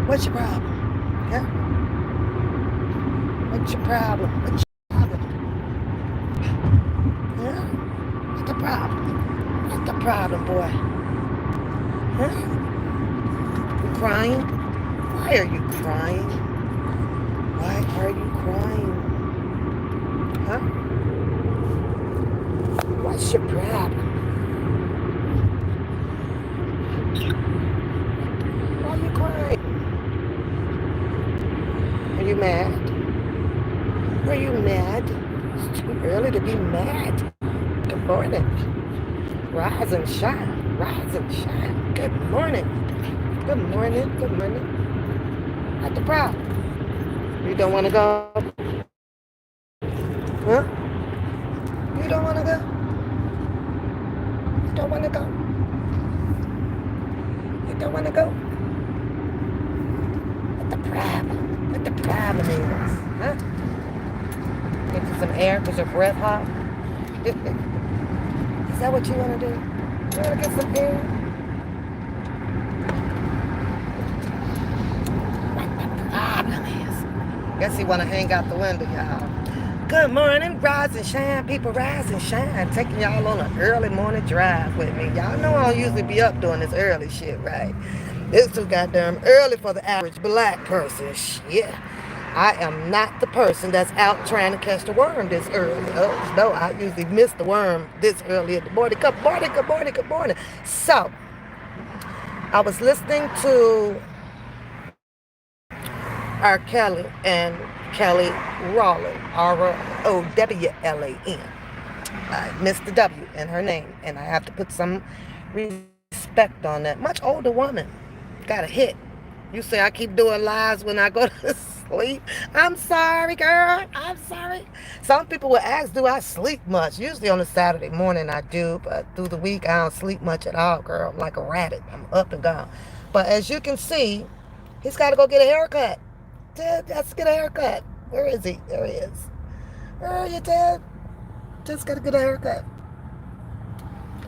What's your problem? Yeah? What's your problem? What's your problem? Yeah? What's the problem? What's the problem, boy? Huh? You crying? Why are you crying? Why are you crying? Huh? What's your problem? Why are you crying? Are you mad? Are you mad? It's too early to be mad. Good morning. Rise and shine. Rise and shine. Good morning. Good morning. Good morning. What's the problem? You don't want to go? Huh? You don't want to go? You don't want to go? You don't want to go? What the problem? What the problem is? Huh? Get you some air because your breath hot? Is that what you want to do? You want to get some air? What the problem is? Guess he want to hang out the window, y'all. Good morning, rise and shine, people, rise and shine. Taking y'all on an early morning drive with me. Y'all know I don't usually be up doing this early shit, right? It's too goddamn early for the average black person. Shit. I am not the person that's out trying to catch the worm this early. Oh, no, I usually miss the worm this early in the morning. Good morning, good morning, good morning. So, I was listening to R. Kelly and Kelly Rowland, Rowlan. I missed the W in her name, and I have to put some respect on that. Much older woman got a hit. You say I keep doing lies when I go to sleep. I'm sorry, girl. I'm sorry. Some people will ask, do I sleep much? Usually on a Saturday morning I do, but through the week I don't sleep much at all, girl. I'm like a rabbit. I'm up and gone. But as you can see, he's got to go get a haircut. Ted, let's get a haircut. Where is he? There he is. Where are you, Ted? Just got to get a haircut.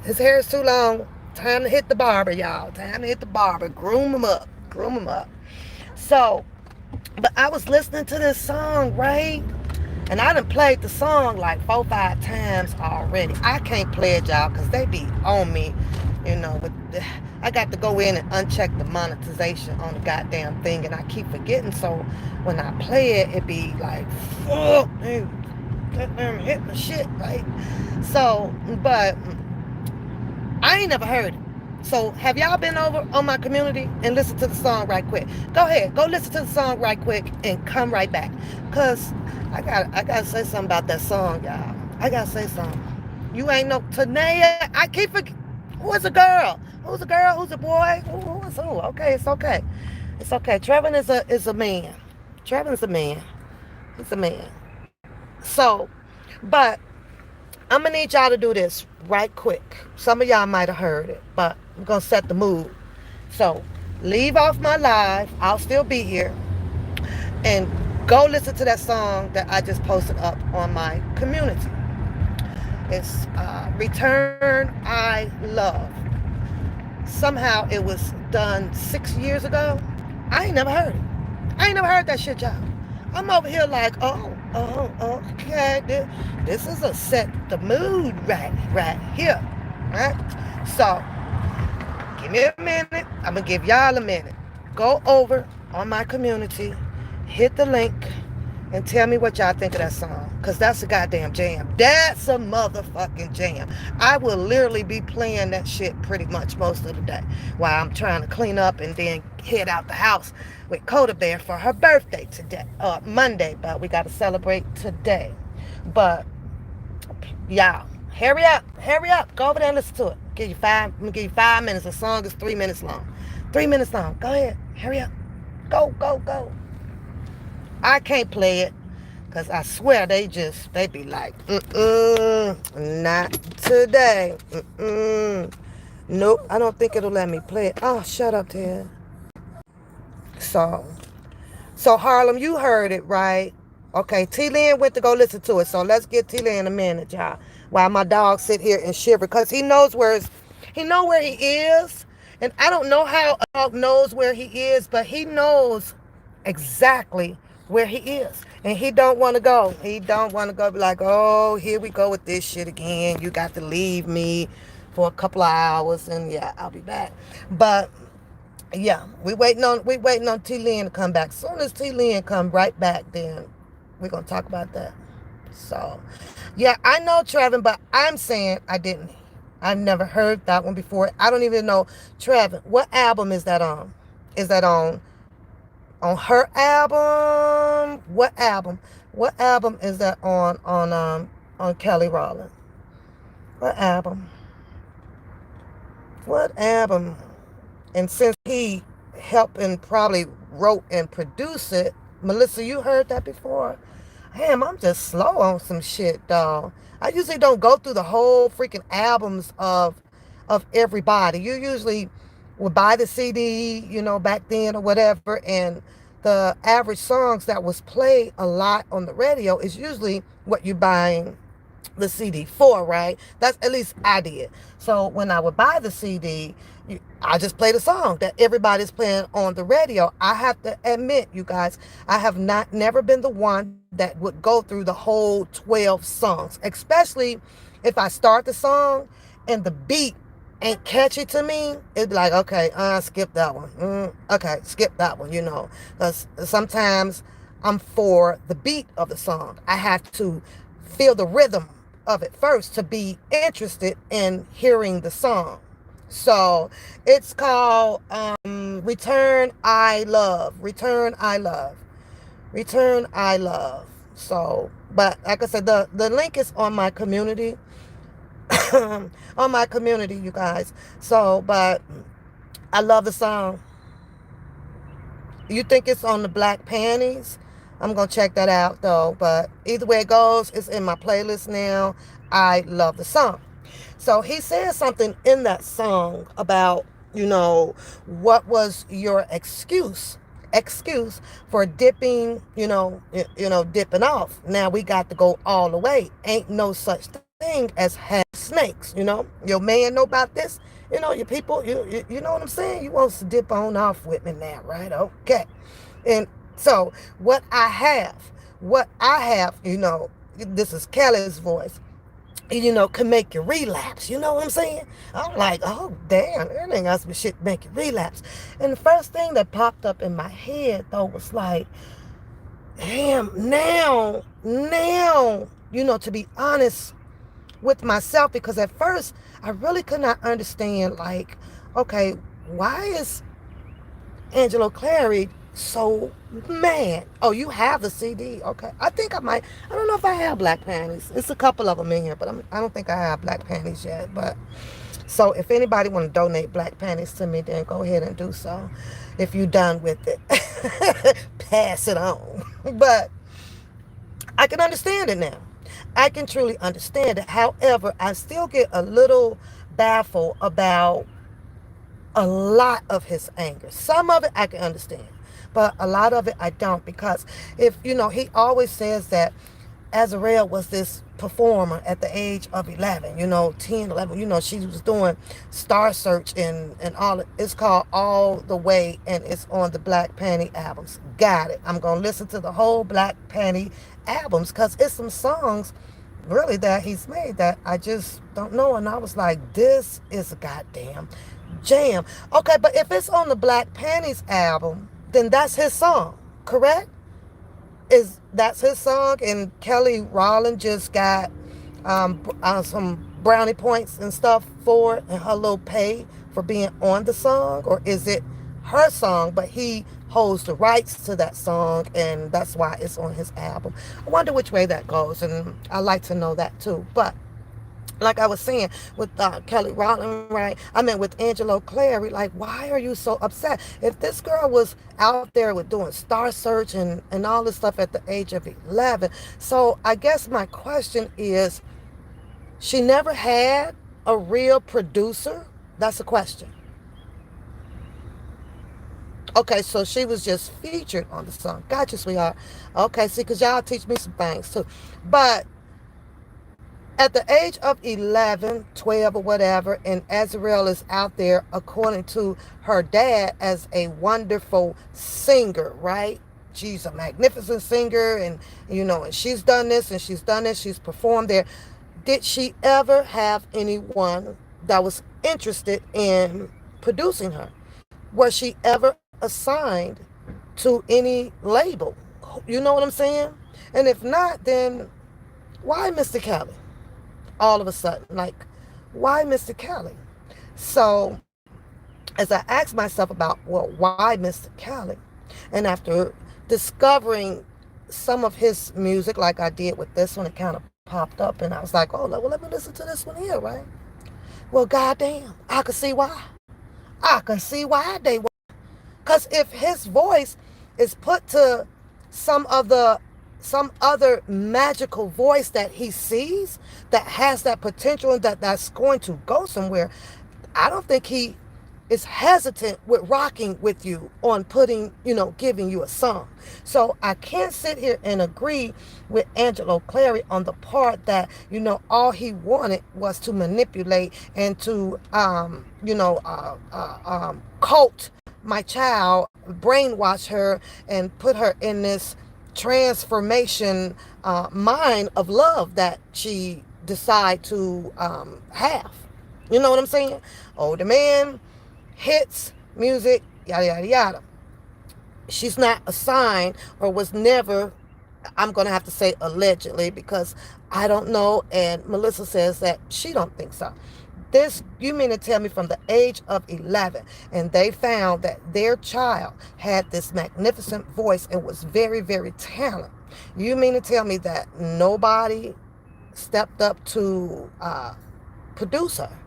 His hair is too long. Time to hit the barber, y'all. Time to hit the barber. Groom him up. Groom him up. So, but I was listening to this song, right? And I done played the song like 4 or 5 times already. I can't play it, y'all, because they be on me, you know. But I got to go in and uncheck the monetization on the goddamn thing, and I keep forgetting. So when I play it, it be like, fuck, dude, goddamn hit my shit, right? So, but I ain't never heard it. So have y'all been over on my community and listened to the song right quick? Go ahead, go listen to the song right quick and come right back. Cause I gotta say something about that song, y'all. I gotta say something. You ain't no Tanea. I keep forgetting. Who's a girl? Who's a girl? Who's a boy? Who is who? Okay, it's okay. It's okay. Trevin is a man. Trevin's a man. He's a man. So, but I'm gonna need y'all to do this right quick. Some of y'all might have heard it, but I'm gonna set the mood. So leave off my live. I'll still be here, and go listen to that song that I just posted up on my community. It's "Return I Love." Somehow it was done 6 years ago. I ain't never heard it. I ain't never heard that shit, y'all. I'm over here like, okay, this is a set the mood right here, right? So, give me a minute. I'm gonna give y'all a minute. Go over on my community, hit the link, and tell me what y'all think of that song. Because that's a goddamn jam. That's a motherfucking jam. I will literally be playing that shit pretty much most of the day while I'm trying to clean up and then head out the house with Coda Bear for her birthday today, Monday, but we got to celebrate today. But, y'all, hurry up. Go over there and listen to it. I'm going to give you 5 minutes. The song is 3 minutes long. 3 minutes long. Go ahead. Hurry up. Go. I can't play it because I swear they be like, not today. Nope, I don't think it'll let me play it. Oh, shut up, Ted. So Harlem, you heard it, right? Okay, T-Lynn went to go listen to it. So let's get T-Lynn a minute, y'all. While my dog sit here and shiver because he knows where he is. And I don't know how a dog knows where he is, but he knows exactly where he is. And he don't want to go. He don't want to go be like, oh, here we go with this shit again. You got to leave me for a couple of hours and yeah, I'll be back. But yeah, we waiting on T Lynn to come back. As soon as T Lynn come right back, then we're gonna talk about that. So yeah, I know Trevin, but I'm saying I didn't. I've never heard that one before. I don't even know Trevin. What album is that on? Is that on her album? What album? What album is that on Kelly Rowland? What album? What album? And since he helped and probably wrote and produced it, Melissa, you heard that before? Damn, I'm just slow on some shit, dog. I usually don't go through the whole freaking albums of everybody. You usually would buy the CD, back then or whatever, and the average songs that was played a lot on the radio is usually what you're buying the CD for, right? That's at least I did. So when I would buy the CD, I just played a song that everybody's playing on the radio. I have to admit, you guys, I have not never been the one that would go through the whole 12 songs, especially if I start the song and the beat ain't catchy to me. It'd be like, okay, skip that one. Okay, skip that one, because sometimes I'm for the beat of the song. I have to feel the rhythm of it first to be interested in hearing the song. So it's called Return I Love. Return I Love. Return I Love. So, but like I said, the link is on my community. On my community, you guys. So, but I love the song. You think it's on the Black Panties? I'm going to check that out, though. But either way it goes, it's in my playlist now. I love the song. So he says something in that song about, what was your excuse for dipping, dipping off. Now we got to go all the way. Ain't no such thing as half snakes, Your man know about this. Your people, you know what I'm saying? You want to dip on off with me now, right? Okay. And so what I have, this is Kelly's voice, can make you relapse. You know what I'm saying? I'm like, oh, damn, that ain't got some shit make you relapse. And the first thing that popped up in my head, though, was like, damn, now, to be honest with myself, because at first I really could not understand, like, okay, why is Angelo Clary so mad? Oh, you have the CD. Okay. I think I might. I don't know if I have Black Panties. It's a couple of them in here, but I don't think I have Black Panties yet. But so if anybody want to donate Black Panties to me, then go ahead and do so. If you're done with it, pass it on. But I can understand it now. I can truly understand it. However, I still get a little baffled about a lot of his anger. Some of it I can understand, but a lot of it I don't, because if he always says that Azarelle was this performer at the age of 11, 10, 11, she was doing Star Search and all. It's called All the Way, and it's on the Black Panty albums. Got it. I'm going to listen to the whole Black Panty albums, because it's some songs really that he's made that I just don't know. And I was like, this is a goddamn jam. Okay, but if it's on the Black Panties album, then that's his song, correct? That's his song, and Kelly Rowland just got some brownie points and stuff for it, and her little pay for being on the song? Or is it her song, but he holds the rights to that song, and that's why it's on his album? I wonder which way that goes, and I like to know that too. But like I was saying with Kelly Rowland, right? I mean with Angelo Clary, like, why are you so upset? If this girl was out there with doing Star Search and all this stuff at the age of 11. So I guess my question is, she never had a real producer? That's a question. Okay, so she was just featured on the song. Gotcha, sweetheart. Okay, see, because y'all teach me some things too. But At the age of 11, 12, or whatever, and Azriel is out there, according to her dad, as a wonderful singer, right? She's a magnificent singer, and she's done this and she's done this, she's performed there. Did she ever have anyone that was interested in producing her? Was she ever assigned to any label? You know what I'm saying? And if not, then why Mr. Kelly? All of a sudden, like, why Mr. Kelly? So, as I asked myself about, well, why Mr. Kelly? And after discovering some of his music, like I did with this one, it kind of popped up, and I was like, oh, well, let me listen to this one here, right? Well, goddamn, I can see why. I can see why they were. Because if his voice is put to some of the some other magical voice that he sees that has that potential and that's going to go somewhere, I don't think he is hesitant with rocking with you on giving you a song. So I can't sit here and agree with Angelo Clary on the part that, all he wanted was to manipulate and to, cult my child, brainwash her, and put her in this transformation mind of love that she decide to have. You know what I'm saying? Older man, hits, music, yada, yada, yada. She's not assigned or was never, I'm going to have to say allegedly because I don't know. And Melissa says that she don't think so. This, you mean to tell me from the age of 11, and they found that their child had this magnificent voice and was very, very talented. You mean to tell me that nobody stepped up to produce her?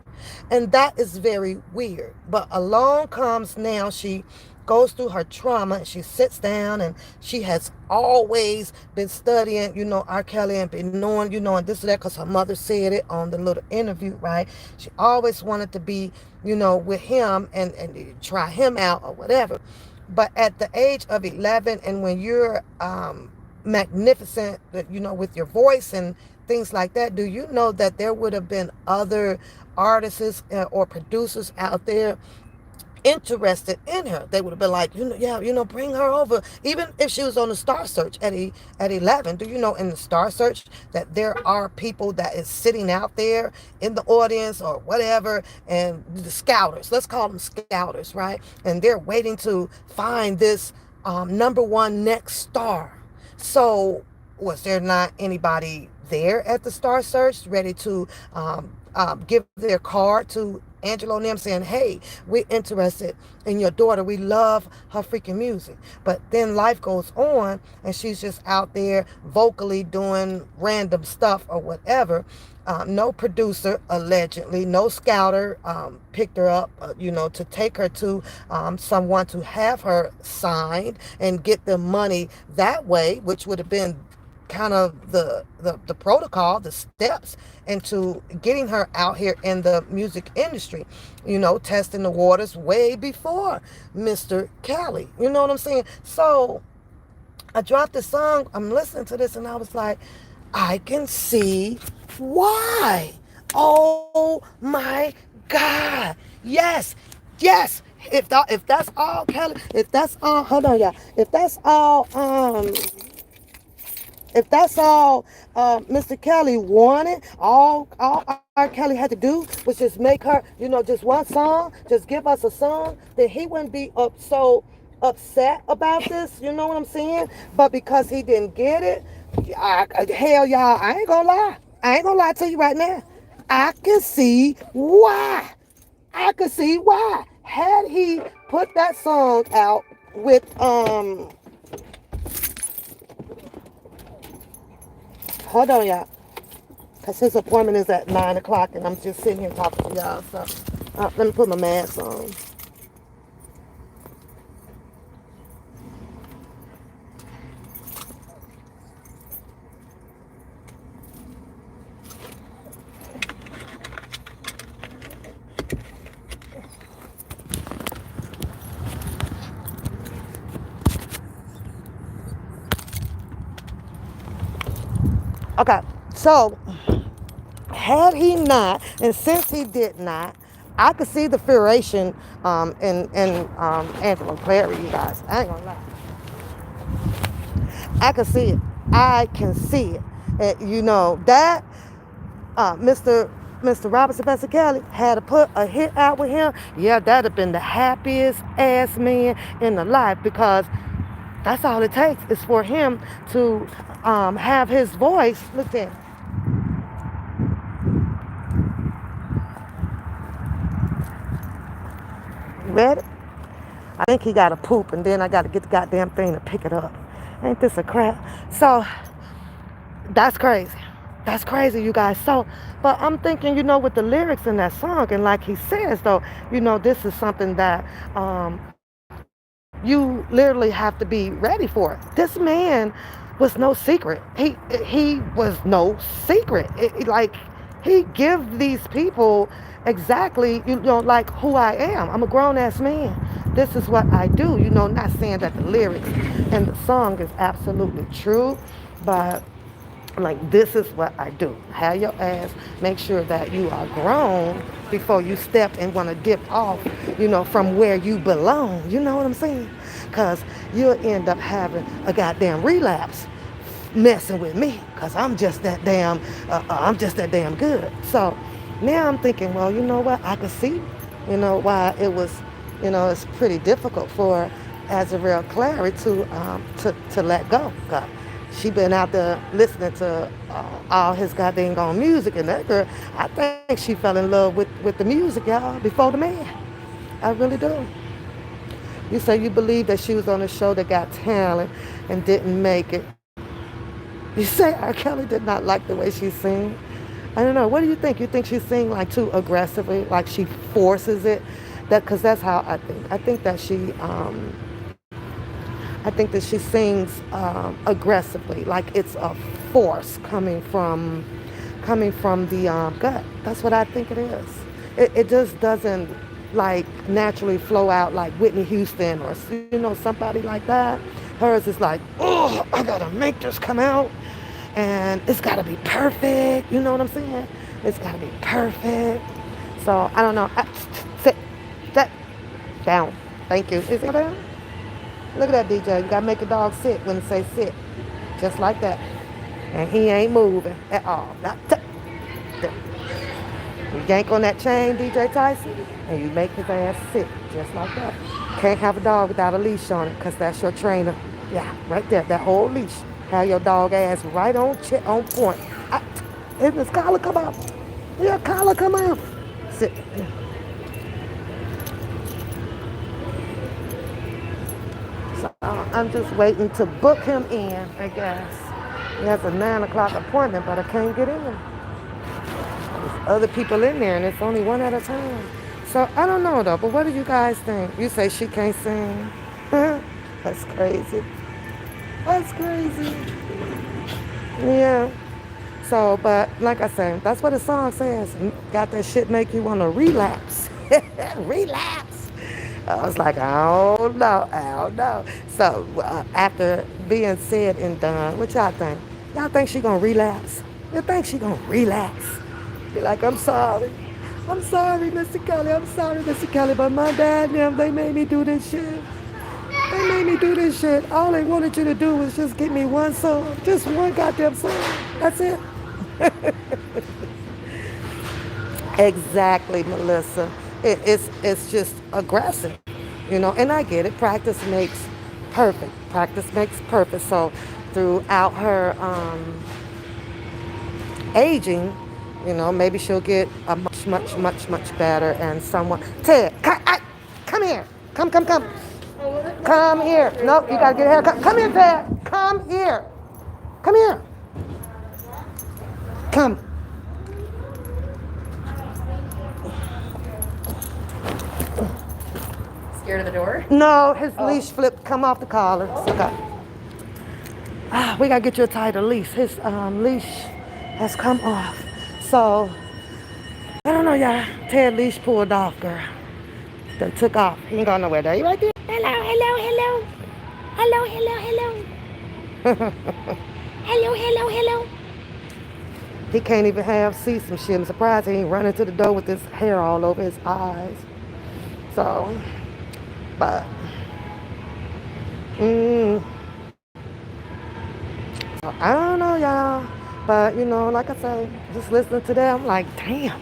And that is very weird. But along comes now, she goes through her trauma and she sits down and she has always been studying, R. Kelly and been knowing, and this and that because her mother said it on the little interview, right? She always wanted to be, with him and try him out or whatever. But at the age of 11, and when you're magnificent, with your voice and things like that, do you know that there would have been other artists or producers out there interested in her? They would have been like, yeah, bring her over. Even if she was on the Star Search at 11, do you know in the Star Search that there are people that is sitting out there in the audience or whatever, and the scouters, let's call them scouters, right? And they're waiting to find this number one next star. So was there not anybody there at the Star Search ready to give their card to Angelo and them saying, hey, we're interested in your daughter. We love her freaking music. But then life goes on and she's just out there vocally doing random stuff or whatever. No producer, allegedly, no scouter picked her up, to take her to someone to have her signed and get the money that way, which would have been kind of the protocol, the steps into getting her out here in the music industry, testing the waters way before Mr. Kelly. You know what I'm saying? So I dropped the song. I'm listening to this and I was like, I can see why. Oh my God. Yes. Yes. If that's all Kelly, if that's all, hold on, y'all. If that's all Mr. Kelly wanted, all R. Kelly had to do was just make her, just one song, just give us a song, then he wouldn't be so upset about this, you know what I'm saying? But because he didn't get it, hell, y'all, I ain't gonna lie. I ain't gonna lie to you right now. I can see why. I can see why. Had he put that song out with, hold on, y'all. Because his appointment is at 9 o'clock and I'm just sitting here talking to y'all. So let me put my mask on. Okay, so had he not, and since he did not, I could see the frustration in Angela Clary, you guys. I ain't gonna lie. I can see it. I can see it. You know that Mr. Robert Sylvester Kelly had to put a hit out with him. Yeah, that'd have been the happiest ass man in the life because that's all it takes is for him to have his voice. Look at ready. I think he got to poop, and then I got to get the goddamn thing to pick it up. Ain't this a crap? So that's crazy. That's crazy, you guys. So, but I'm thinking, with the lyrics in that song, and like he says, though, this is something that you literally have to be ready for. This man was no secret. He was no secret. Like he give these people exactly, like who I am. I'm a grown ass man. This is what I do. Not saying that the lyrics and the song is absolutely true, but like this is what I do. Have your ass make sure that you are grown before you step and want to dip off, from where you belong. You know what I'm saying? Because you'll end up having a goddamn relapse messing with me because I'm just that damn good. So now I'm thinking, well, you know what? I can see, why it was, it's pretty difficult for Azarel Clary to let go. God, she been out there listening to all his goddamn on music, and that girl, I think she fell in love with the music, y'all, before the man. I really do. You say you believe that she was on a show that got talent and didn't make it. You say R. Kelly did not like the way she sing. I don't know. What do you think? You think she sing like too aggressively, like she forces it? Because that's how I think. I think that she sings aggressively, like it's a force coming from the gut. That's what I think it is. It just doesn't like naturally flow out like Whitney Houston or somebody like that. Hers is like, oh, I gotta make this come out, and it's gotta be perfect. You know what I'm saying? It's gotta be perfect. So I don't know. Sit down. Thank you. Is it down? Look at that DJ. You gotta make a dog sit when it says sit, just like that. And he ain't moving at all. You yank on that chain, DJ Tyson, and you make his ass sit just like that. Can't have a dog without a leash on it, because that's your trainer. Yeah, right there, that whole leash. Have your dog ass right on point. Isn't his collar come out? Yeah, collar come out. Sit. So I'm just waiting to book him in, I guess. He has a 9 o'clock appointment, but I can't get in. There's other people in there, and it's only one at a time. So I don't know, though, but what do you guys think? You say she can't sing? That's crazy. That's crazy. Yeah. So, but like I said, that's what the song says. Got that shit make you want to relapse. Relapse. I was like, I don't know, I don't know. So after being said and done, what y'all think? Y'all think she gonna relapse? You think she gonna relapse? Be like, I'm sorry. I'm sorry, Mr. Kelly. I'm sorry, Mr. Kelly, but my dad and them, they made me do this shit. They made me do this shit. All they wanted you to do was just give me one song. Just one goddamn song. That's it. Exactly, Melissa. It's just aggressive, and I get it. Practice makes perfect. Practice makes perfect. So throughout her aging, maybe she'll get a much, much, much, much better and someone. Ted, come here. Come. Come here. Nope, you gotta get a haircut. Come here, Ted. Come here. Come here. Come. Scared of the door? No, his leash flipped. Come off the collar. Okay. We gotta get you a tighter leash. His leash has come off. So I don't know, y'all. Ted leash pulled off, girl. They took off. He ain't going nowhere. There, you right there. Hello. Hello. He can't even see some shit. I'm surprised he ain't running to the door with his hair all over his eyes. So, but, mm, so I don't know, y'all. But, like I say, just listening to that, I'm like, damn,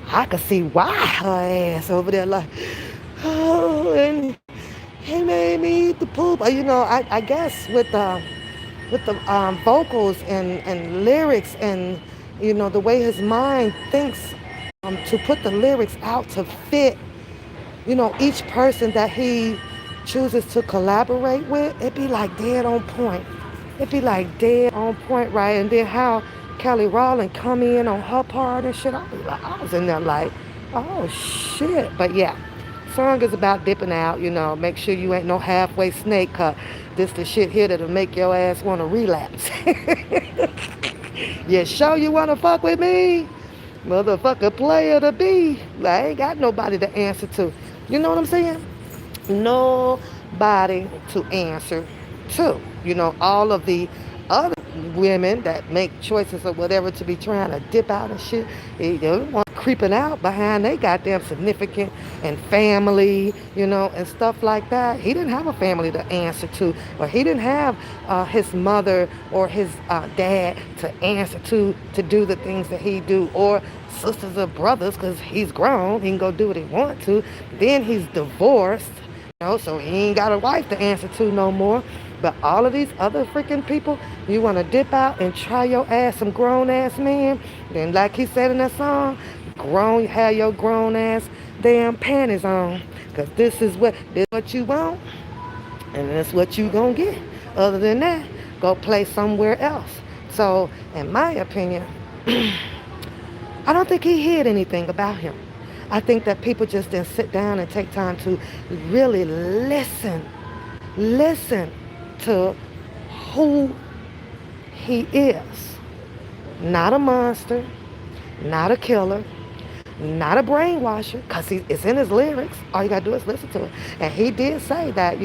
I could see why her ass over there, like, oh, and he made me eat the poop. I guess with the vocals and lyrics and, the way his mind thinks, to put the lyrics out to fit, each person that he chooses to collaborate with, it be like dead on point. It be like dead on point, right? And then how Kelly Rowland come in on her part and shit. I was in there like, oh shit. But yeah, song is about dipping out. Make sure you ain't no halfway snake, cut. This the shit here that'll make your ass want to relapse. You sure you want to fuck with me? Motherfucker player to be. I ain't got nobody to answer to. You know what I'm saying? Nobody to answer to. All of the other women that make choices or whatever to be trying to dip out and shit, they want creeping out behind they goddamn significant and family, and stuff like that. He didn't have a family to answer to, or he didn't have his mother or his dad to answer to do the things that he do, or sisters or brothers, because he's grown. He can go do what he want to. Then he's divorced, so he ain't got a wife to answer to no more. But all of these other freaking people, you want to dip out and try your ass some grown ass men, then like he said in that song, have your grown ass damn panties on, because this is what you want, and that's what you gonna get. Other than that, go play somewhere else. So, in my opinion, I don't think he hid anything about him. I think that people just didn't sit down and take time to really listen to who he is. Not a monster, not a killer, not a brainwasher, because it's in his lyrics. All you got to do is listen to it. And he did say that,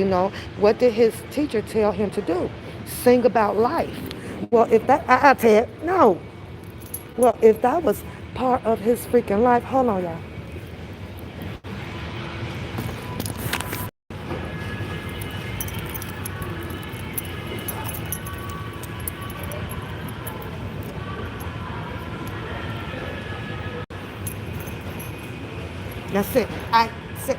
what did his teacher tell him to do? Sing about life. Well, if that, I tell you, no. Well, if that was part of his freaking life, hold on, y'all. Now sit. Sit.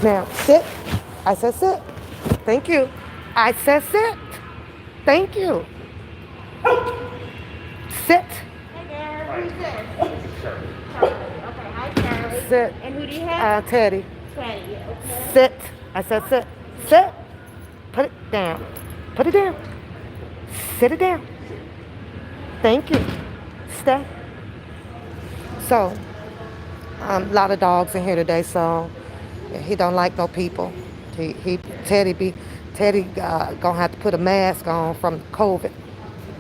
Now sit. I said sit. Thank you. I said sit. Thank you. Sit. Hey there, who's this? Charlie. Okay, hi Charlie. Sit. And who do you have? Teddy. Teddy. Okay. Sit. I said sit. Sit. Put it down. Put it down. Sit it down. Thank you. Stay. So, a lot of dogs in here today, so he don't like no people. Teddy gonna have to put a mask on from COVID.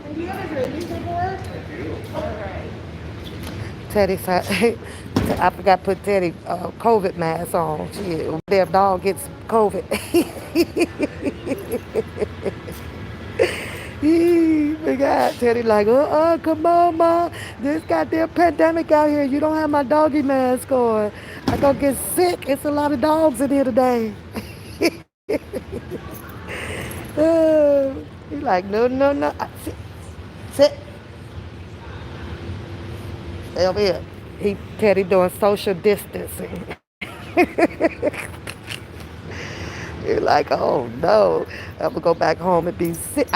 And do you have a drinking paperwork? I do. Alright. Teddy said, I forgot to put Teddy COVID mask on. Shit, their dog gets COVID. He forgot. Teddy like, come on, Ma. This goddamn pandemic out here. You don't have my doggy mask on. I gonna get sick. It's a lot of dogs in here today. He's like, no, no, no. Sit. Stay over here. Teddy doing social distancing. You're like, oh no. I'm gonna go back home and be sick.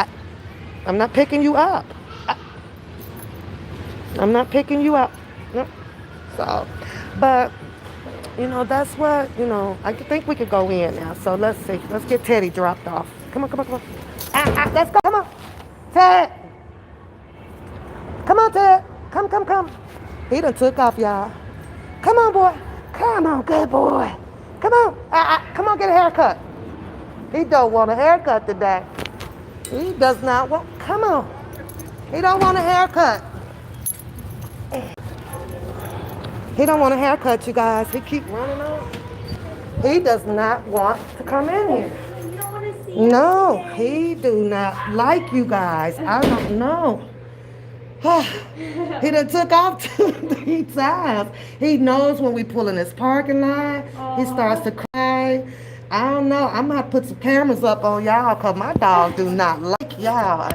I'm not picking you up. I'm not picking you up. No. So, but, that's what, I think we could go in now. So let's see. Let's get Teddy dropped off. Come on, come on, come on. Let's go. Come on. Ted. Come on, Ted. Come. He done took off, y'all. Come on, boy. Come on, good boy. Come on. Come on, get a haircut. He don't want a haircut today. He does not want, come on. He don't want a haircut. He don't want a haircut, you guys. He keep running on. He does not want to come in here. You don't want to see us No, today. he do not like you guys. I don't know. He done took off 2, 3 times. He knows when we pull in his parking lot. He starts to Oh. cry. I don't know. I'm gonna put some cameras up on y'all because my dog do not like y'all.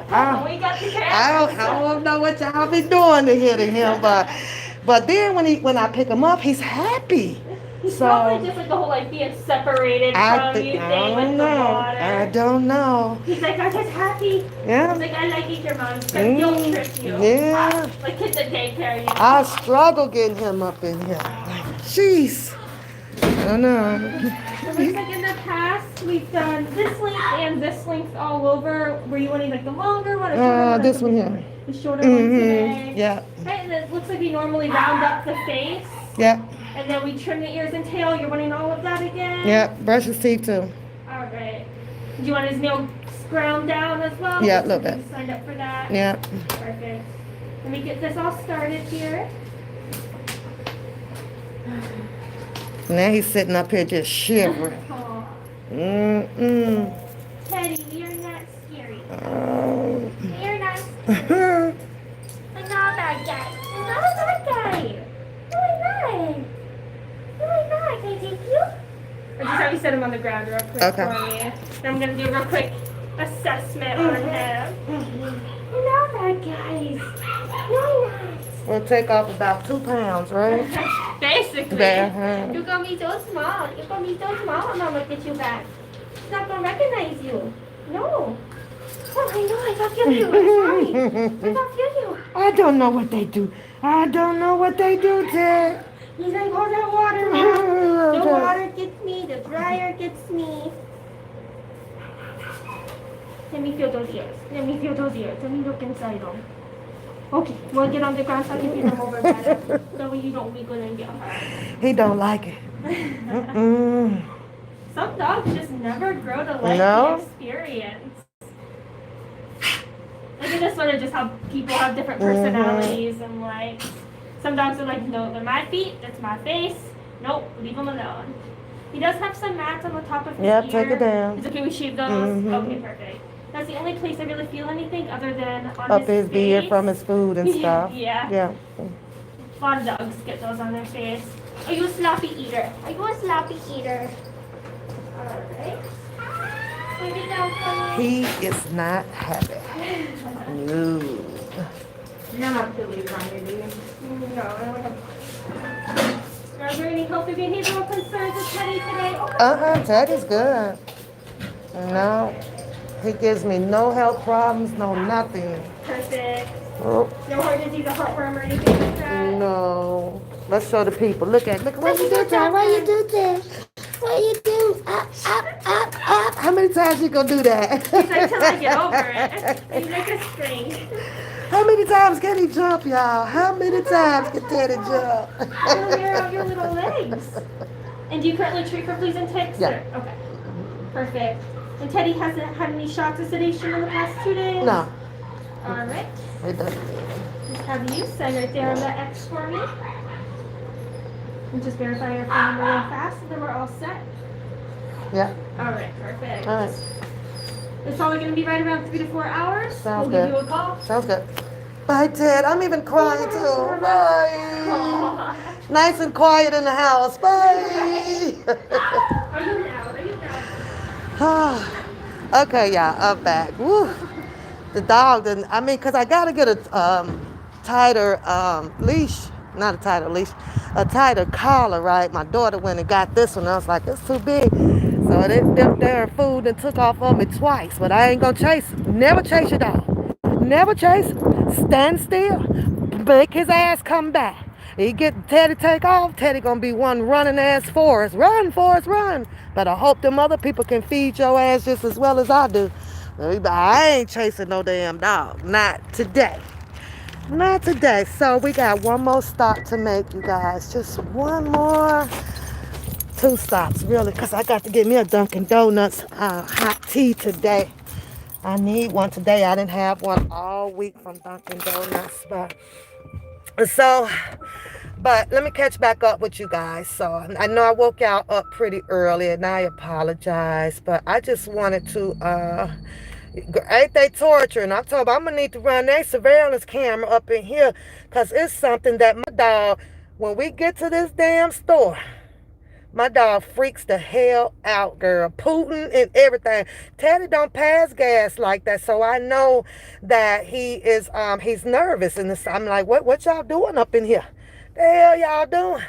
We got the I cameras. don't know what y'all be doing to hitting him, but then when I pick him up, he's happy. He's probably So just like the whole like being separated I from think you I thing with don't the know. I water. don't know. He's like, I'm just happy. Yeah. He's like, I like it, your mom. He's gonna guilt trip you. Yeah. Like kids at daycare, you I know. struggle getting him up in here. Like, jeez. I know. It looks like in the past we've done this length and this length all over. Were you wanting like the longer one or shorter one? This one here. The shorter one today. Yeah. Right, and it looks like we normally round up the face. Yeah. And then we trim the ears and tail. You're wanting all of that again? Yeah. Brush his teeth too. All right. Do you want his nails ground down as well? Yeah, a little bit. You signed up for that? Yeah. Perfect. Let me get this all started here. Now he's sitting up here just shivering. Aw. Teddy, you're not scary. Oh. You're not scary. I'm not that guy. I'm not that guy. No, I'm not. No, I'm not. Can I take you? I just have you set him on the ground real quick Okay. for me. Then I'm going to do a real quick assessment on him. I'm not that guys. No, I'm not. We'll take off about 2 pounds, right? Basically. Yeah. You're gonna be so small. You're gonna be so small when I look at you back. She's not gonna recognize you. No. Oh, I know. I don't feel you. I'm sorry. I don't feel you. I don't know what they do. I don't know what they do, Ted. He's like, oh, that water, Mom. The water gets me. The dryer gets me. Let me feel those ears. Let me feel those ears. Let me look inside them. Okay, we'll get on the ground so I can feel them over better. That way you don't wiggle and get hurt. He don't like it. Some dogs just never grow to like No? the experience. I think that's sort of just how people have different personalities and like some dogs are like, no, they're my feet, that's my face. Nope, leave them alone. He does have some mats on the top of his ear. Yep, take it down. It's okay, we shave those. Okay, perfect. That's the only place I really feel anything other than on Up his his beard face. from his food and stuff. Yeah. Yeah. A lot of dogs get those on their face. Are you a sloppy eater? Are you a sloppy eater? Alright. Put it down for me. He is not happy. No. You're not Billy Ryan, do you? No, I don't have. Are there any health or behavioral concerns with Teddy today? Oh. Teddy's good. No. He gives me no health problems, no nothing. Perfect. Oh, No heart disease or heartworm or anything like that? no. Let's show the people. Look what you do, Ted. What you do, Ted? What you do? Up, up, up, up. How many times you gonna do that? He's like, till I get over it. He's like a string. How many times can he jump, y'all? How many times can Teddy jump? It'll wear out your little legs. And do you currently treat for fleas and ticks? Yeah. Or? Okay. Perfect. And Teddy hasn't had any shots of sedation in the past 2 days? No. All right. It doesn't. Just have you sign right there on the X for me. And just verify your phone number real fast, and then we're all set. Yeah. All right. Perfect. All right. It's probably going to be right around 3 to 4 hours. Sounds We'll good. give you a call. Sounds good. Bye, Ted. I'm even crying too. Bye. Aw. Nice and quiet in the house. Bye. Are you now? Are you now? Okay, y'all, I'm back. Woo. The dog didn't, because I got to get a tighter leash. Not a tighter leash, a tighter collar, right? My daughter went and got this one. I was like, it's too big. So they dipped their food and took off on me twice. But I ain't going to chase him. Never chase your dog. Never chase him. Stand still. Make his ass come back. He get Teddy take off. Teddy gonna be one running ass Forrest. Run, Forrest, run. But I hope them other people can feed your ass just as well as I do. I ain't chasing no damn dog. Not today. Not today. So we got one more stop to make, you guys. Just one more. 2 stops, really, because I got to get me a Dunkin' Donuts hot tea today. I need one today. I didn't have one all week from Dunkin' Donuts. But so But let me catch back up with you guys. So I know I woke y'all up pretty early, and I apologize. But I just wanted to, ain't they torturing? I'm talking about I'm gonna need to run a surveillance camera up in here, cause it's something that my dog, when we get to this damn store, my dog freaks the hell out, girl. Putin and everything. Teddy don't pass gas like that, so I know that he's nervous. And I'm like, what y'all doing up in here? The hell y'all doing?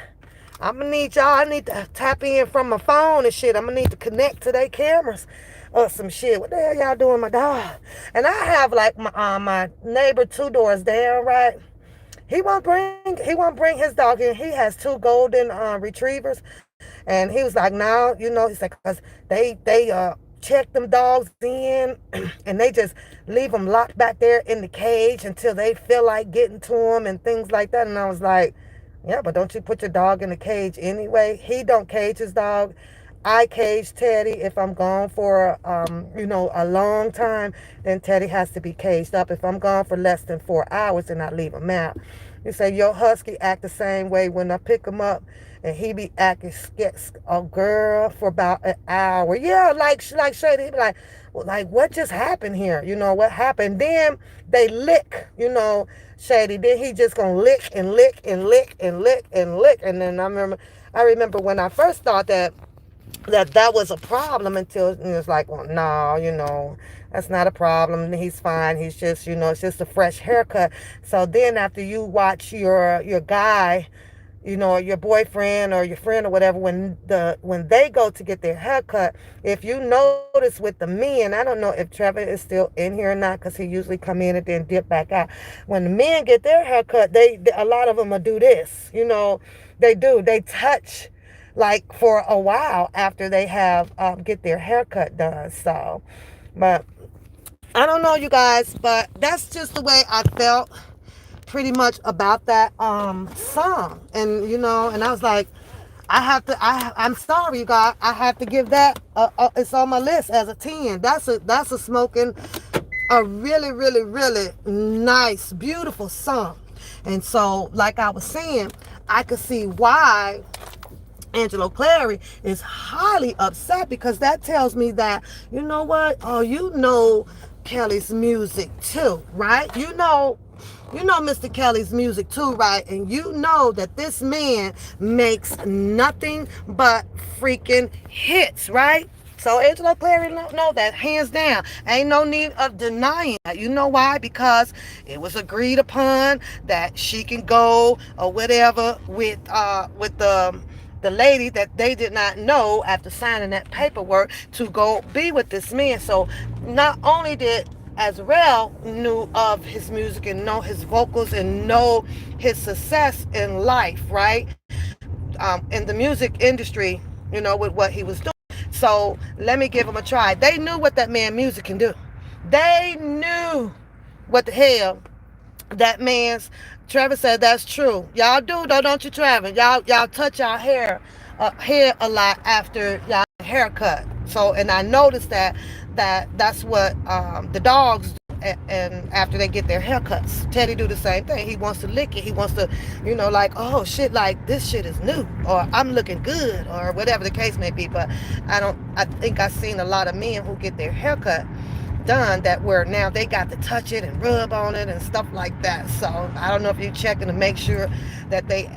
I'm gonna need y'all. I need to tap in from my phone and shit. I'm gonna need to connect to their cameras or some shit. What the hell y'all doing, my dog? And I have like my neighbor 2 doors down, right? He won't bring his dog in. He has two golden retrievers, and he was like, no, he said, because they check them dogs in, and they just leave them locked back there in the cage until they feel like getting to them and things like that. And I was like, yeah, but don't you put your dog in the cage anyway? He don't cage his dog. I cage Teddy if I'm gone for a long time. Then Teddy has to be caged up. If I'm gone for less than 4 hours, then I leave him out. You say your husky act the same way when I pick him up, and he be acting a girl for about an hour. Yeah, like Shady, he be like, well, like what just happened here? What happened? Then they lick. Shady. Then he just gonna lick and lick and lick and lick and lick. And then I remember when I first thought that was a problem until it was like, well, no, that's not a problem. He's fine. He's just, it's just a fresh haircut. So then after you watch your guy, your boyfriend or your friend or whatever, when they go to get their haircut, if you notice with the men, I don't know if Trevor is still in here or not, because he usually come in and then dip back out. When the men get their haircut, they a lot of them will do this. They touch like for a while after they have get their haircut done. So, but I don't know, you guys, but that's just the way I felt pretty much about that song. And and I was like, I'm sorry, you guys, I have to give that it's on my list as a 10. That's a smoking, a really, really, really nice, beautiful song. And so, like I was saying, I could see why Angelo Clary is highly upset, because that tells me that, you know what? Oh, Kelly's music too, right? Mr. Kelly's music too, right? And you know that this man makes nothing but freaking hits, right? So Angelo Clary know that hands down. Ain't no need of denying that. You know why? Because it was agreed upon that she can go or whatever with the lady that they did not know after signing that paperwork to go be with this man. So not only did Azrael knew of his music and know his vocals and know his success in life, right? In the music industry, with what he was doing. So let me give him a try. They knew what that man music can do. They knew what the hell that man's. Trevor said that's true. Y'all do though, don't you, Trevor? Y'all touch y'all hair a lot after y'all haircut. So, and I noticed that's what the dogs do. And after they get their haircuts, Teddy do the same thing. He wants to lick it. He wants to, like, oh shit, like this shit is new, or I'm looking good, or whatever the case may be. But I think I've seen a lot of men who get their haircut done that where now they got to touch it and rub on it and stuff like that. So I don't know if you're checking to make sure that they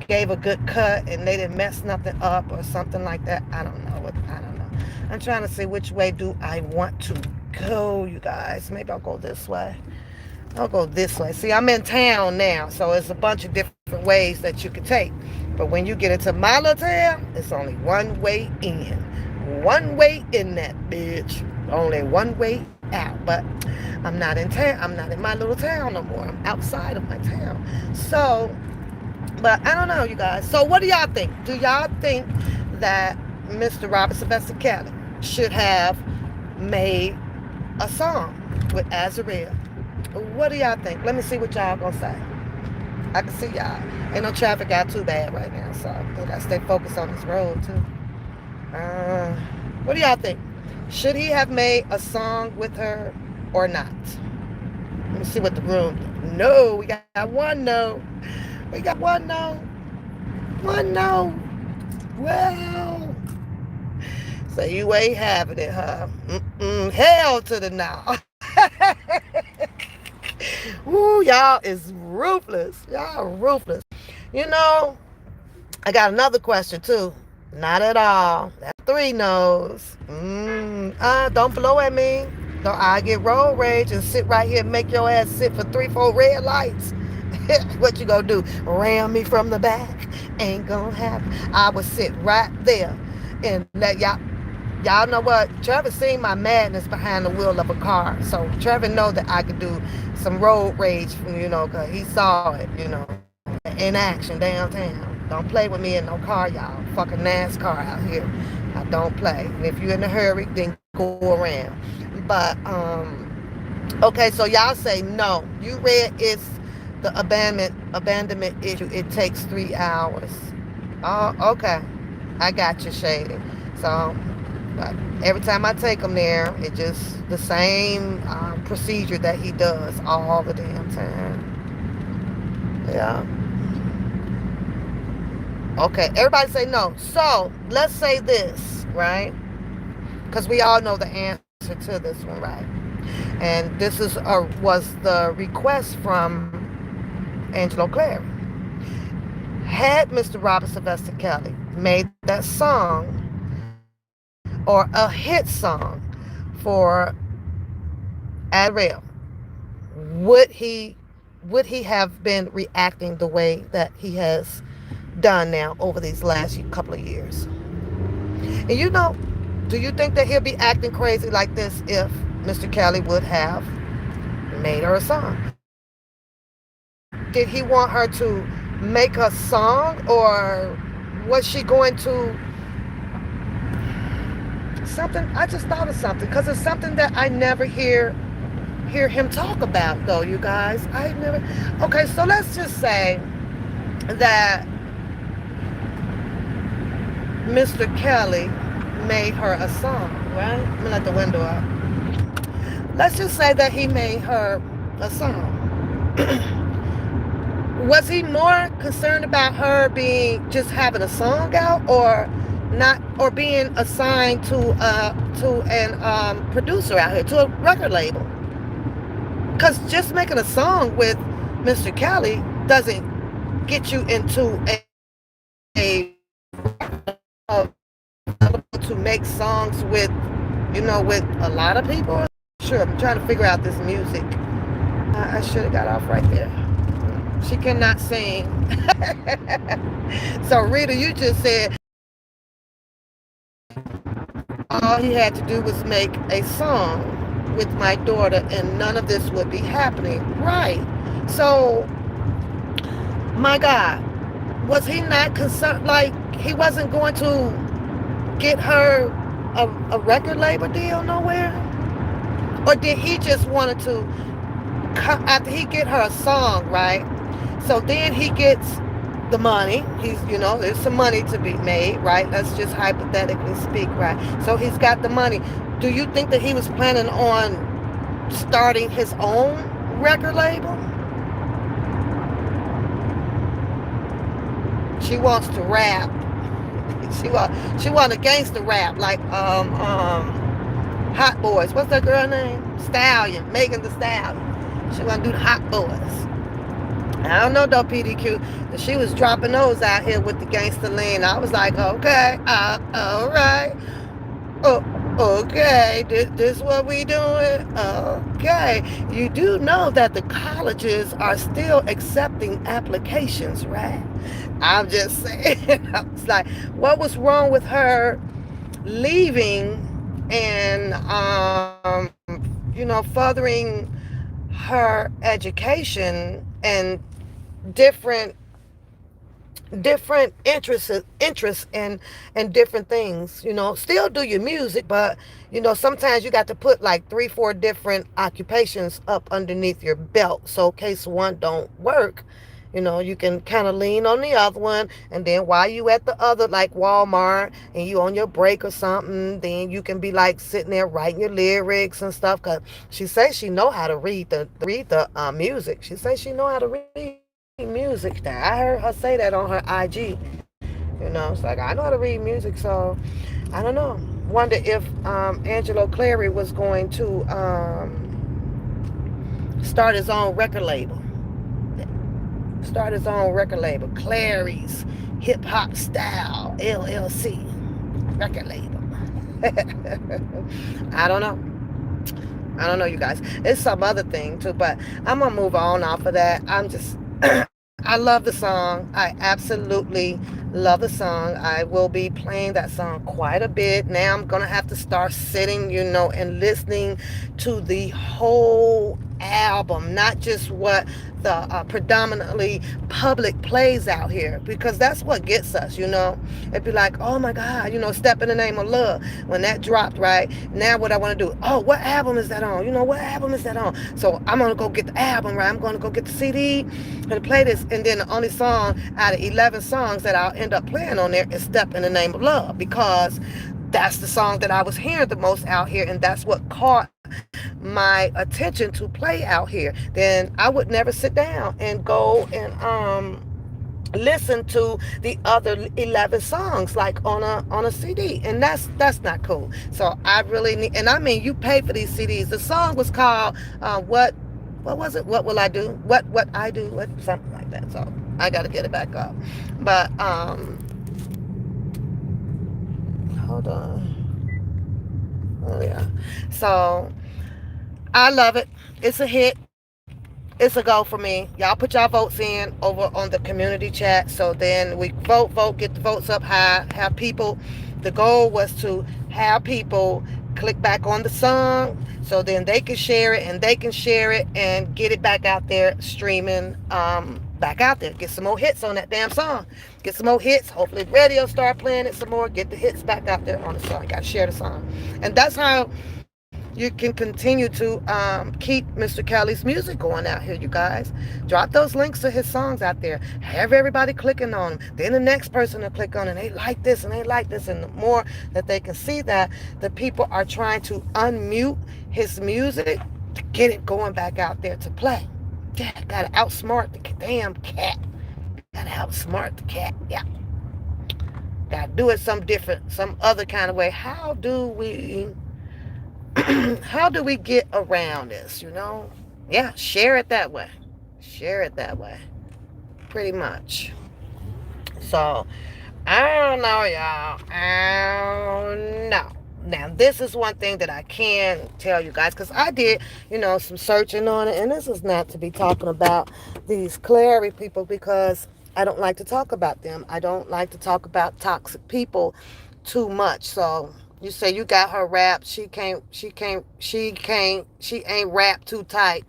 gave a good cut and they didn't mess nothing up or something like that. I don't know. I'm trying to see which way do I want to go, you guys. Maybe I'll go this way. I'll go this way. See, I'm in town now, so it's a bunch of different ways that you can take. But when you get into my little town, it's only one way in. One way in that bitch. Only one way out. But I'm not in town. I'm not in my little town no more. I'm outside of my town. So, but I don't know, you guys. So what do y'all think? Do y'all think that Mr. Robert Sylvester Kelly should have made a song with Azrael? What do y'all think? Let me see what y'all gonna say. I can see y'all. Ain't no traffic out too bad right now, so I gotta stay focused on this road too. What do y'all think? Should he have made a song with her or not? Let me see what the room. No, we got one no. We got one no. someone know? Well, so you ain't having it, huh? Mm-mm. Hell to the no. Woo, y'all is ruthless. Y'all ruthless. You know, I got another question too. Not at all. That's three no's. Don't blow at me. Don't I get road rage and sit right here and make your ass sit for 3, 4 red lights. What you gonna do? Ram me from the back? Ain't gonna happen. I would sit right there and let y'all know what? Trevor seen my madness behind the wheel of a car. So Trevor know that I could do some road rage, cause he saw it, in action downtown. Don't play with me in no car, y'all. Fucking NASCAR out here. I don't play. And if you're in a hurry, then go around. But okay, so y'all say no. You read it's the abandonment issue. It takes 3 hours. Oh, okay. I got you, Shady. So every time I take him there, it just the same procedure that he does all the damn time. Yeah. Okay. Everybody say no. So let's say this, right? Because we all know the answer to this one, right? And this was the request from Angelo Clary. Had Mr. Robert Sylvester Kelly made that song or a hit song for Adderall, would he have been reacting the way that he has done now over these last couple of years? And do you think that he'll be acting crazy like this if Mr. Kelly would have made her a song? Did he want her to make a song, or was she going to something? I just thought of something because it's something that I never hear him talk about, though, you guys. I never. Okay, so let's just say that Mr. Kelly made her a song, right? I'm gonna let the window up. Let's just say that he made her a song. Was he more concerned about her being just having a song out, or not, or being assigned to an producer out here, to a record label? Because just making a song with Mr. Kelly doesn't get you into to make songs with with a lot of people. Sure, I'm trying to figure out this music. I should have got off right there. She cannot sing. So Rita, you just said all he had to do was make a song with my daughter and none of this would be happening. Right. So, my God, was he not concerned? Like, he wasn't going to get her a record label deal nowhere? Or did he just wanted to, after he get her a song, right? So then he gets the money. There's some money to be made, right? Let's just hypothetically speak, right? So he's got the money. Do you think that he was planning on starting his own record label? She wants to rap. She want a gangster rap like Hot Boys. What's that girl name? Stallion. Megan Thee Stallion. She want to do the Hot Boys. I don't know though, PDQ. She was dropping those out here with the gangster lean. I was like, okay, all right. Oh, okay, this what we doing? Okay. You do know that the colleges are still accepting applications, right? I'm just saying. I was like, what was wrong with her leaving and furthering her education and different interests and different things. Still do your music, but sometimes you got to put like 3, 4 different occupations up underneath your belt, so in case one don't work, you can kind of lean on the other one, and then while you at the other, like Walmart, and you on your break or something, then you can be like sitting there writing your lyrics and stuff. Because she says she know how to read the music. She says she know how to read music. Now I heard her say that on her IG. It's like I know how to read music, so I don't know. Wonder if Angelo Clary was going to start his own record label. Start his own record label, Clary's Hip Hop Style LLC record label. I don't know. I don't know, you guys. It's some other thing too, but I'm gonna move on off of that. I'm just, I love the song. I absolutely love the song. I will be playing that song quite a bit. Now I'm gonna have to start sitting, and listening to the whole album, not just what the predominantly public plays out here, because that's what gets us. It'd be like, oh my God, Step in the Name of Love. When that dropped, right? Now what I want to do, oh, what album is that on? What album is that on? So I'm going to go get the album, right? I'm going to go get the CD and play this. And then the only song out of 11 songs that I'll end up playing on there is Step in the Name of Love, because that's the song that I was hearing the most out here, and that's what caught my attention to play out here. Then I would never sit down and go and listen to the other 11 songs like on a CD, and that's not cool. So I really need, and I mean, you pay for these CDs. The song was called what was it? What will I do? What I do? What, something like that. So I got to get it back up. But hold on. Oh yeah. So I love it. It's a hit. It's a go for me. Y'all put y'all votes in over on the community chat. So then we vote, get the votes up high, have people. The goal was to have people click back on the song so then they can share it and they can share it and get it back out there streaming, back out there. Get some more hits on that damn song. Get some more hits. Hopefully radio start playing it some more. Get the hits back out there on the song. Got to share the song. And that's how you can continue to keep Mr. Kelly's music going out here, you guys. Drop those links to his songs out there. Have everybody clicking on them. Then the next person will click on it. They like this and they like this. And the more that they can see that the people are trying to unmute his music to get it going back out there to play. Yeah, gotta outsmart the damn cat. Gotta outsmart the cat. Yeah. Gotta do it some different, some other kind of way. How do we get around this? Yeah, share it that way. Share it that way. Pretty much. So, I don't know, y'all. I don't know. Now, this is one thing that I can tell you guys, because I did, some searching on it, and this is not to be talking about these Clary people, because I don't like to talk about them. I don't like to talk about toxic people too much. So, you say you got her wrapped. She ain't wrapped too tight.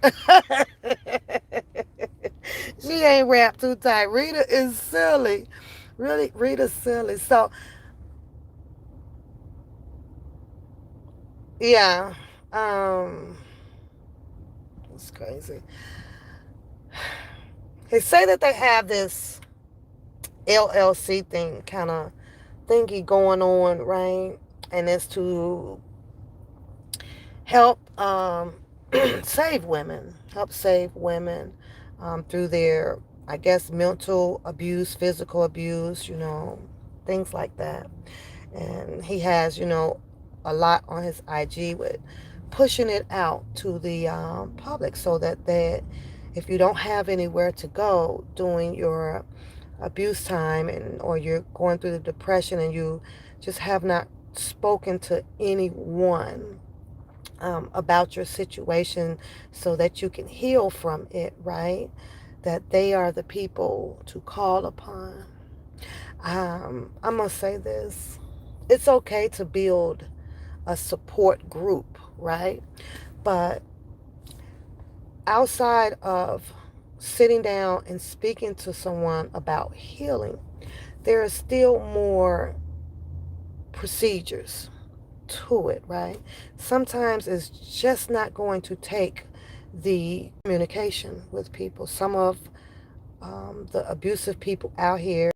She ain't wrapped too tight. Rita is silly. Really, Rita's silly. So, yeah. Um, it's crazy. They say that they have this LLC thing kind of thingy going on, right? And it's to help save women through their, I guess, mental abuse, physical abuse, things like that. And he has, a lot on his IG with pushing it out to the public, so that if you don't have anywhere to go during your abuse time, and or you're going through the depression and you just have not spoken to anyone about your situation so that you can heal from it, right? That they are the people to call upon. I'm going to say this. It's okay to build a support group, right? But outside of sitting down and speaking to someone about healing, there are still more procedures to it, right? Sometimes it's just not going to take the communication with people. Some of the abusive people out here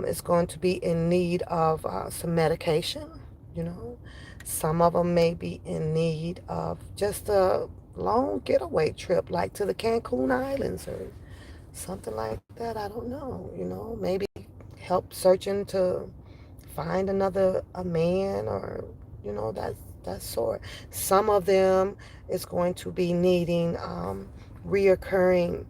is going to be in need of some medication, you know. Some of them may be in need of just a long getaway trip, like to the Cancun Islands or something like that. I don't know, maybe help searching to find another a man, or that sort. Some of them is going to be needing reoccurring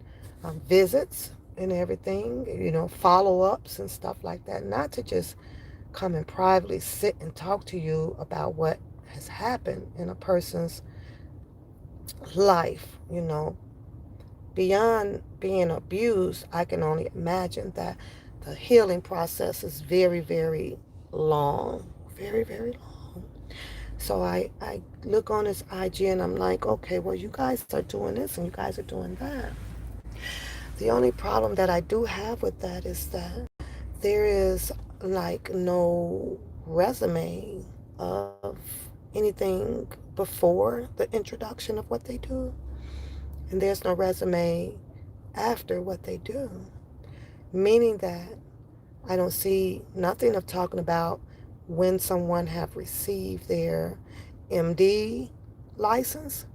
visits and everything, follow-ups and stuff like that, not to just come and privately sit and talk to you about what has happened in a person's life. Beyond being abused, I can only imagine that the healing process is very, very long, very, very long. So I look on his IG and I'm like, okay, well, you guys are doing this and you guys are doing that. The only problem that I do have with that is that there is like no resume of anything before the introduction of what they do, and there's no resume after what they do, meaning that I don't see nothing of talking about when someone have received their MD license.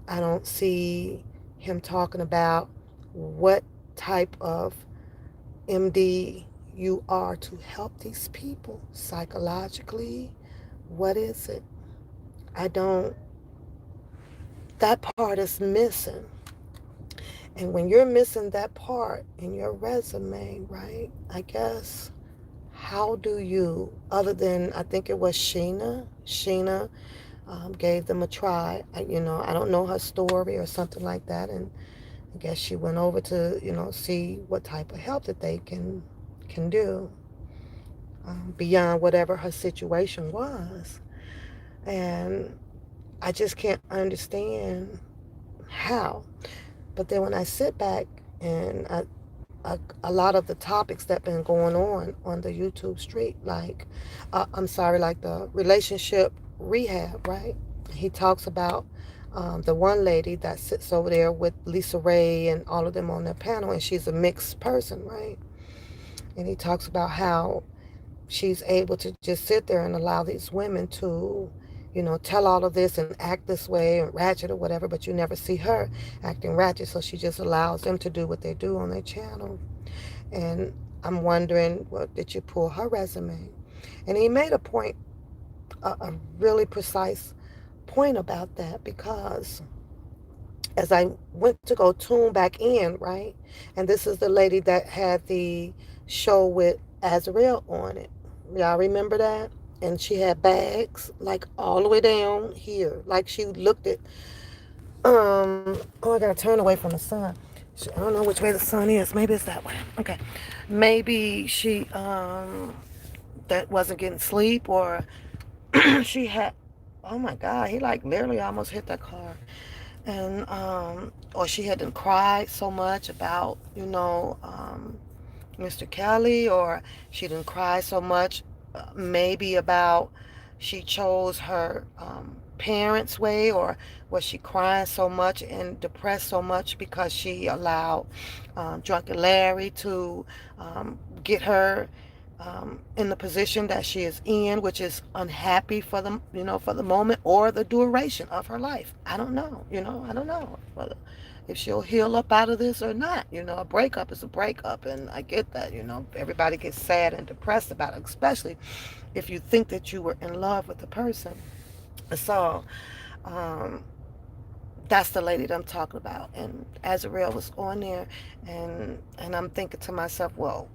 I don't see him talking about what type of MD you are to help these people psychologically. What is it? I don't, that part is missing. And when you're missing that part in your resume, right, I guess, how do you, other than, I think it was Sheena gave them a try. I don't know her story or something like that. And I guess she went over to, see what type of help that they can do beyond whatever her situation was. And I just can't understand how. But then when I sit back and a lot of the topics that been going on the YouTube street, like, I'm sorry, like the relationship rehab, right? He talks about the one lady that sits over there with Lisa Ray and all of them on their panel, and she's a mixed person, right? And he talks about how she's able to just sit there and allow these women to, tell all of this and act this way and ratchet or whatever, but you never see her acting ratchet. So she just allows them to do what they do on their channel. And I'm wondering, well, did you pull her resume? And he made a point, a really precise point about that, because as I went to go tune back in, right? And this is the lady that had the show with Azrael on it. Y'all remember that? And she had bags like all the way down here. Like she looked at, oh, I gotta turn away from the sun. I don't know which way the sun is. Maybe it's that way. Okay. Maybe she, that wasn't getting sleep, or she had, oh my God, he like literally almost hit that car. And or she hadn't cried so much about Mr. Kelly, or she didn't cry so much maybe about she chose her parents' way, or was she crying so much and depressed so much because she allowed Drunken Larry to get her in the position that she is in, which is unhappy for the for the moment or the duration of her life. I don't know. I don't know whether if she'll heal up out of this or not. A breakup is a breakup, and I get that. Everybody gets sad and depressed about it, especially if you think that you were in love with the person. So um, that's the lady that I'm talking about. And Azrael was on there, and I'm thinking to myself, well,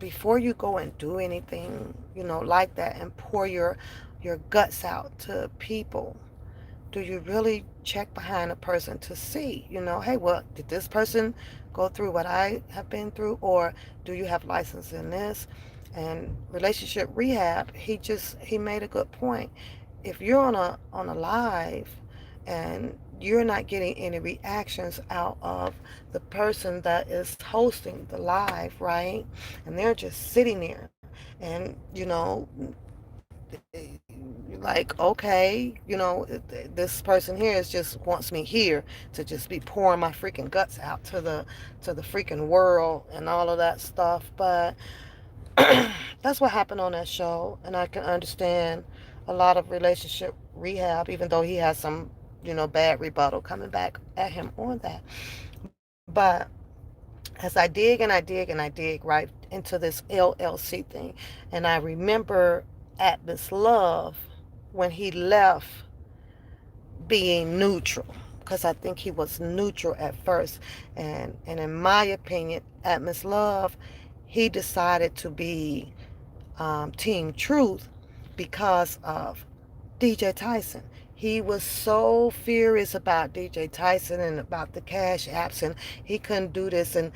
before you go and do anything, like that, and pour your guts out to people, do you really check behind a person to see, hey, well, did this person go through what I have been through, or do you have license in this? And relationship rehab, he made a good point. If you're on a live and you're not getting any reactions out of the person that is hosting the live, right? And they're just sitting there, and like, okay, this person here is just wants me here to just be pouring my freaking guts out to the freaking world and all of that stuff. But that's what happened on that show, and I can understand a lot of relationship rehab, even though he has some bad rebuttal coming back at him on that. But as I dig and I dig and I dig, right? into this LLC thing. And I remember Atlas Love when he left being neutral, because I think he was neutral at first. And in my opinion, Atlas Love, he decided to be Team Truth because of DJ Tyson. He was so furious about DJ Tyson and about the cash apps, and he couldn't do this. And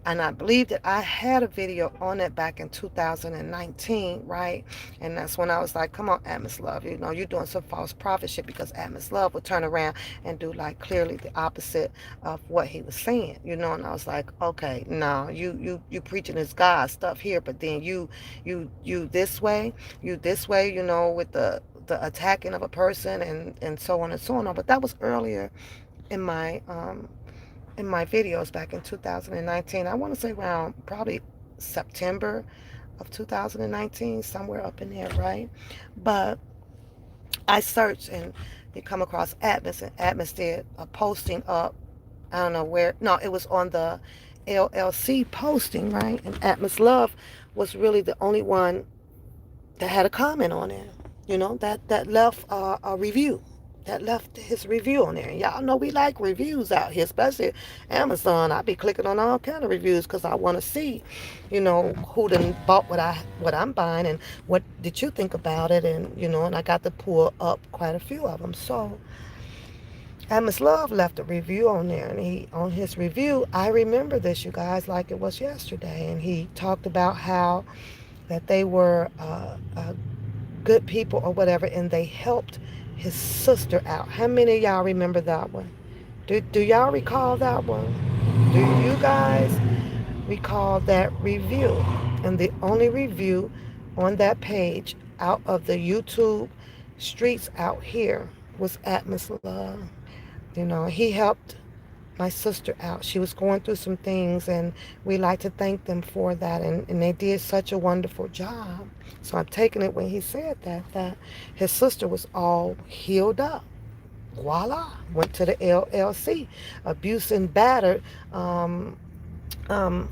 I believe that I had a video on it back in 2019, right? And that's when I was like, come on, Atmos Love, you know, you're doing some false prophet shit, because Atmos Love would turn around and do like clearly the opposite of what he was saying, you know. And I was like, okay, no, you preaching this God stuff here, but then you this way, you know, with the attacking of a person and so on and so on. But that was earlier in my videos back in 2019. I want to say around probably September of 2019, somewhere up in there, right? But I searched and you come across Atmos, and Atmos did a posting up. I don't know where. No, it was on the LLC posting, right? And Atmos Love was really the only one that had a comment on it, you know, that left a review, that left his review on there. And y'all know we like reviews out here, especially Amazon. I be clicking on all kind of reviews because I want to see, you know, who done bought what I'm buying, and what did you think about it, and you know, and I got to pull up quite a few of them. So Amos Love left a review on there, and he on his review, I remember this, you guys, like it was yesterday, and he talked about how that they were good people or whatever, and they helped his sister out. How many of y'all remember that one? Do y'all recall that one? Do you guys recall that review? And the only review on that page out of the YouTube streets out here was Atmos Love. You know, he helped my sister out. She was going through some things, and we like to thank them for that. And they did such a wonderful job. So I'm taking it when he said that his sister was all healed up. Voila, went to the LLC, abuse and battered,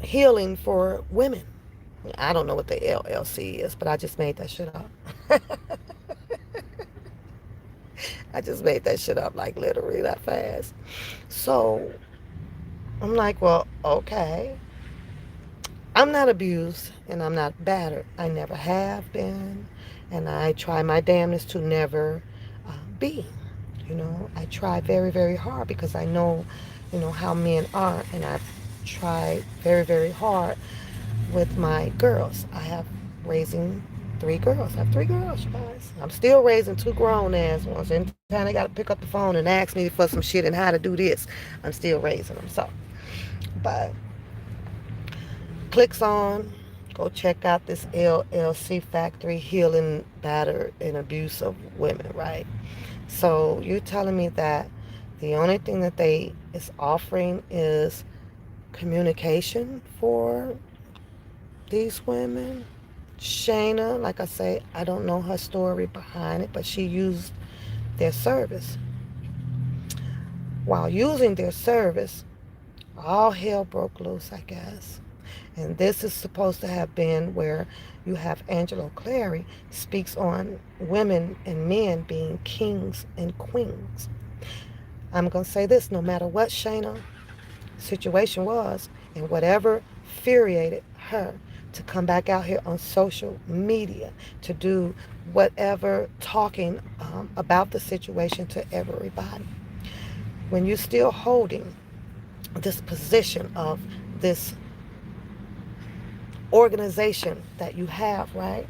healing for women. I don't know what the LLC is, but I just made that shit up. I just made that shit up like literally that fast. So I'm like, well, okay. I'm not abused and I'm not battered. I never have been, and I try my damnedest to never be. You know, I try very, very hard because I know, you know, how men are, and I've tried very, very hard with my girls. I have raising 3 girls. I have 3 girls, you guys. I'm still raising 2 grown ass ones. Anytime they got to pick up the phone and ask me for some shit and how to do this, I'm still raising them. So, but clicks on, go check out this LLC factory, healing battered and abuse of women, right? So you're telling me that the only thing that they is offering is communication for these women? Shayna, like I say, I don't know her story behind it, but she used their service. While using their service, all hell broke loose, I guess. And this is supposed to have been where you have Angelo Clary speaks on women and men being kings and queens. I'm going to say this, no matter what Shayna's situation was and whatever infuriated her to come back out here on social media to do whatever talking about the situation to everybody. When you're still holding this position of this organization that you have, right?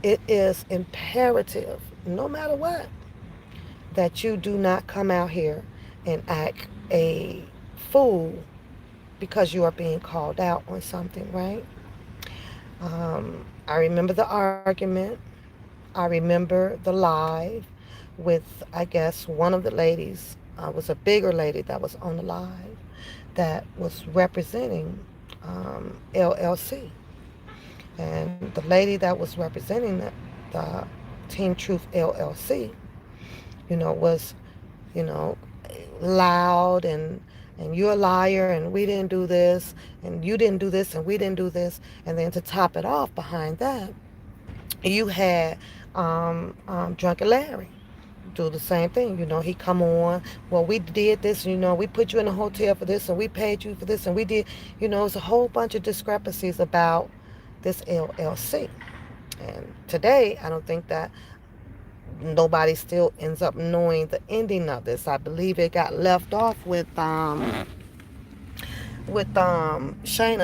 It is imperative, no matter what, that you do not come out here and act a fool because you are being called out on something, right? I remember the argument. I remember the live with, I guess, one of the ladies, was a bigger lady that was on the live that was representing LLC. And the lady that was representing the Team Truth LLC, you know, was, you know, loud and and you're a liar, and we didn't do this, and you didn't do this, and we didn't do this. And then to top it off, behind that, you had Drunken Larry do the same thing. He come on, well, we did this, we put you in a hotel for this, and we paid you for this, and we did, it's a whole bunch of discrepancies about this LLC. And today, I don't think that nobody still ends up knowing the ending of this. I believe it got left off with Shayna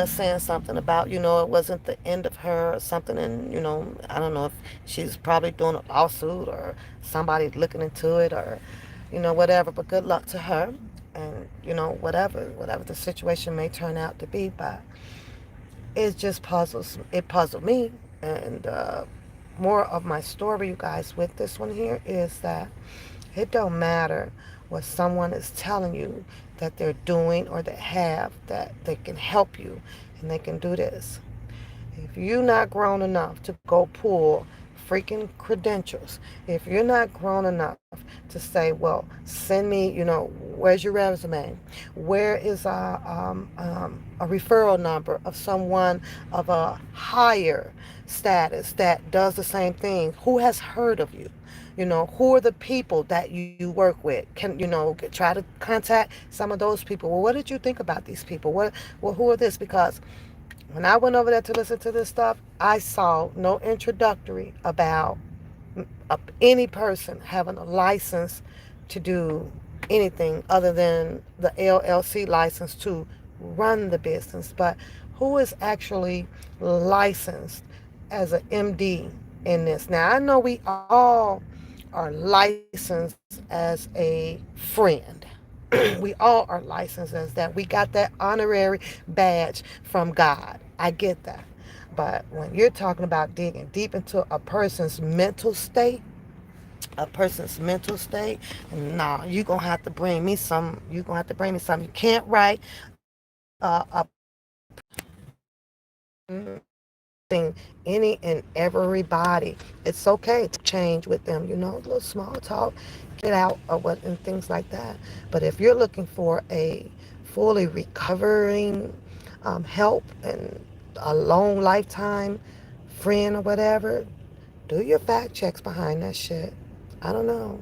saying something about, it wasn't the end of her or something. And, I don't know if she's probably doing a lawsuit or somebody's looking into it, or, whatever. But good luck to her. And, whatever the situation may turn out to be. But it puzzled me. And more of my story, you guys, with this one here is that it don't matter what someone is telling you that they're doing or they have, that they can help you and they can do this. If you're not grown enough to go pull freaking credentials, if you're not grown enough to say, well, send me, where's your resume? Where is a referral number of someone of a higher status that does the same thing? Who has heard of you? Who are the people that you work with? Can, try to contact some of those people. Well, what did you think about these people? Who are this? Because when I went over there to listen to this stuff, I saw no introductory about any person having a license to do anything other than the LLC license to run the business. But who is actually licensed as an MD in this? Now, I know we all are licensed as a friend. We all are licensed as that. We got that honorary badge from God. I get that. But when you're talking about digging deep into a person's mental state, nah, you're gonna have to bring me some. You're gonna have to bring me something. You can't write a any and everybody. It's okay to change with them, a little small talk, get out or what, and things like that. But if you're looking for a fully recovering help and a long lifetime friend or whatever, do your fact checks behind that shit. I don't know.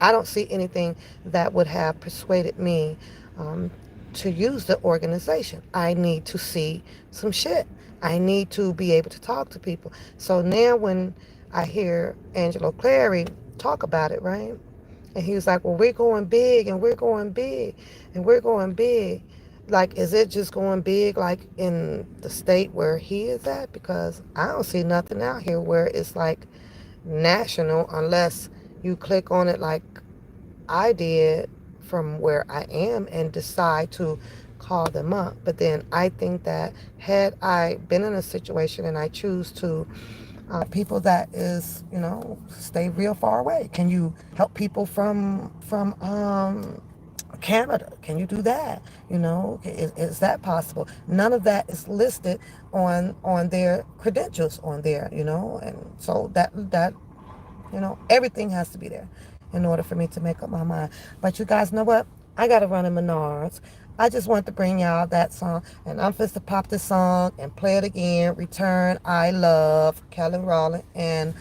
I don't see anything that would have persuaded me um, to use the organization. I need to see some shit. I need to be able to talk to people. So now when I hear Angelo Clary talk about it, right? And he was like, well, we're going big and we're going big and we're going big. Like, is it just going big like in the state where he is at? Because I don't see nothing out here where it's like national unless you click on it like I did from where I am and decide to call them up. But then I think that had I been in a situation and I choose to people that is, stay real far away. Can you help people from Canada? Can you do that? Is that possible? None of that is listed on their credentials on there. And so everything has to be there in order for me to make up my mind. But you guys know what? I got to run in Menards. I just want to bring y'all that song. And I'm supposed to pop this song and play it again. Return, I Love, Kelly Rowland and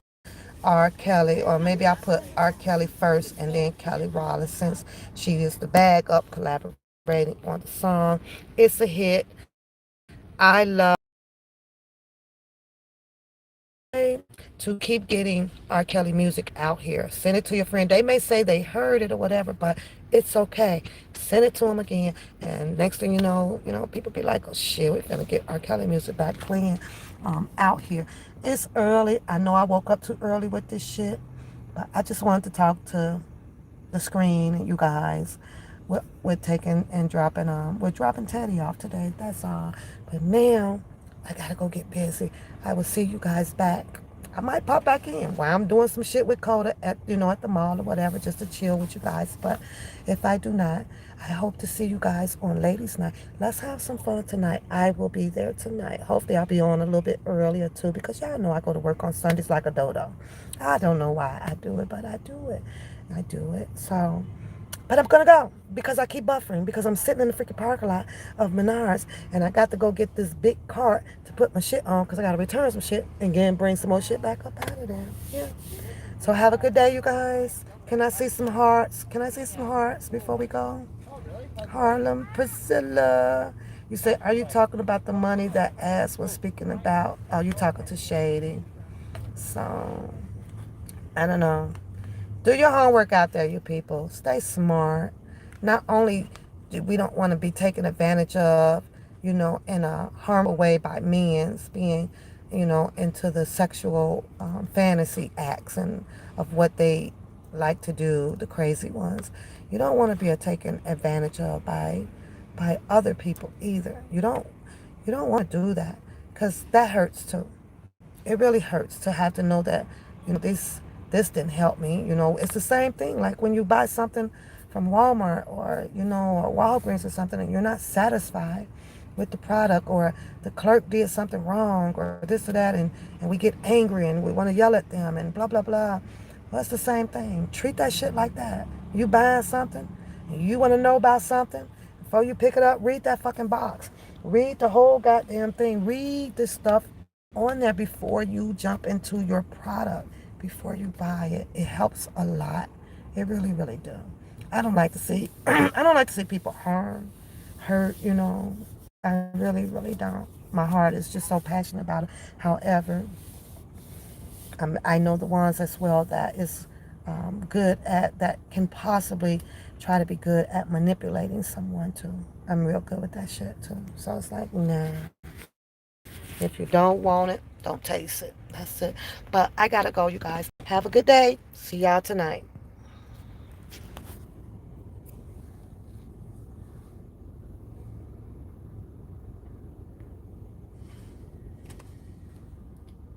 R. Kelly. Or maybe I put R. Kelly first and then Kelly Rowland, since she is the bag up collaborating on the song. It's a hit. I love to keep getting R. Kelly music out here. Send it to your friend. They may say they heard it or whatever, but it's okay. Send it to them again. And next thing people be like, oh shit, we're gonna get R. Kelly music back playing out here. It's early. I know I woke up too early with this shit, but I just wanted to talk to the screen, you guys. We're taking and dropping we're dropping Teddy off today. That's all. But now I gotta go get busy. I will see you guys back. I might pop back in while I'm doing some shit with Coda at the mall or whatever, just to chill with you guys. But if I do not, I hope to see you guys on Ladies Night. Let's have some fun tonight. I will be there tonight. Hopefully I'll be on a little bit earlier too, because y'all know I go to work on Sundays like a dodo. I don't know why I do it, but I do it. I do it. So But I'm gonna go because I keep buffering because I'm sitting in the freaking parking lot of Menards and I got to go get this big cart to put my shit on because I gotta return some shit and again bring some more shit back up out of there. Yeah. So have a good day, you guys. Can I see some hearts? Can I see some hearts before we go? Harlem Priscilla. You say, are you talking about the money that Ass was speaking about? Are you talking to Shady? So I don't know. Do your homework out there, you people. Stay smart. Not only do we don't want to be taken advantage of, in a harmful way by men being, into the sexual fantasy acts and of what they like to do, the crazy ones. You don't want to be taken advantage of by other people either. You don't want to do that because that hurts too. It really hurts to have to know that, this didn't help me. It's the same thing like when you buy something from Walmart or, or Walgreens or something and you're not satisfied with the product or the clerk did something wrong or this or that and we get angry and we want to yell at them and blah, blah, blah. Well, it's the same thing. Treat that shit like that. You buying something and you want to know about something, before you pick it up, read that fucking box. Read the whole goddamn thing. Read the stuff on there before you jump into your product, before you buy it. It helps a lot. It really, really do. I don't like to see I don't like to see people hurt. I really, really don't. My heart is just so passionate about it. However, I know the ones as well that is good at that can possibly try to be good at manipulating someone too. I'm real good with that shit too. So it's like, nah. If you don't want it, don't taste it. That's it. But I gotta go, you guys. Have a good day. See y'all tonight.